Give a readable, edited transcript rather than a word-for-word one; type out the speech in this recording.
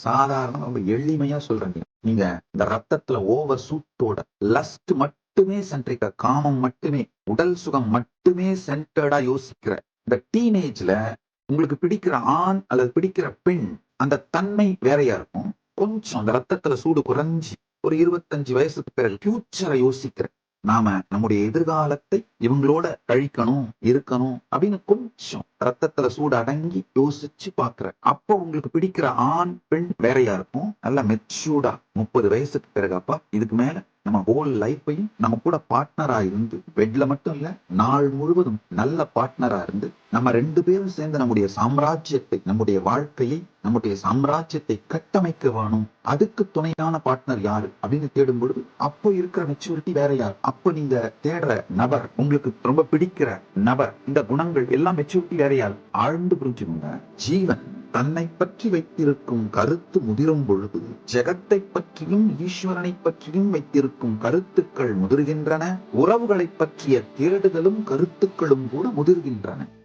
சாதாரண ரொம்ப எளிமையா சொல்றேன். நீங்க இந்த ரத்தத்துல ஓவர் சூட்டோட லஸ்ட் மட்டுமே சென்ட்ரிக்கா, காமம் மட்டுமே, உடல் சுகம் மட்டுமே சென்டர்டா யோசிக்கிற இந்த டீனேஜ்ல உங்களுக்கு பிடிக்கிற ஆண் அல்லது பிடிக்கிற பெண் அந்த தன்மை வேறையா இருக்கும். கொஞ்சம் அந்த ரத்தத்துல சூடு குறைஞ்சி ஒரு 25 வயசுக்கு பிறகு ஃபியூச்சரை யோசிக்கிற, நாம நம்முடைய எதிர்காலத்தை இவங்களோட கழிக்கணும், இருக்கணும் அப்படின்னு கொஞ்சம் ரத்தத்துல சூடு அடங்கி யோசிச்சு பாக்குற, அப்போ உங்களுக்கு பிடிக்கிற ஆண் பெண் வேறையா இருக்கும். நல்லா மெச்சூர்டா 30 வயசுக்கு பிறகு அப்பா இதுக்கு மேல நம்ம ஹோல் லைஃபையும் நம்ம கூட பார்ட்னரா இருந்து, பெட்ல மட்டும் இல்ல நாள் முழுவதும் நல்ல பார்ட்னரா இருந்து நம்ம 2 பேரும் சேர்ந்து நம்முடைய சாம்ராஜ்யத்தை, நம்முடைய வாழ்க்கையை, நம்முடைய சாம்ராஜ்யத்தை கட்டமைக்க வேணும். அதுக்கு துணையான பார்ட்னர் யாரு அப்படின்னு தேடும் பொழுது அப்போ இருக்கிற மெச்சூரிட்டி வேற யார். அப்போ நீங்க தேடுற நபர், உங்களுக்கு ரொம்ப பிடிக்கிற நபர், இந்த குணங்கள் எல்லாம் மெச்சூரிட்டி வேற யார். ஆழ்ந்து புரிஞ்சுக்கோங்க. ஜீவன் தன்னை பற்றி வைத்திருக்கும் கருத்து முதிரும் பொழுது ஜெகத்தை பற்றியும் ஈஸ்வரனை பற்றியும் வைத்திருக்கும் கருத்துக்கள் முதிர்கின்றன. உறவுகளை பற்றிய தேடுதலும் கருத்துக்களும் கூட முதிர்கின்றன.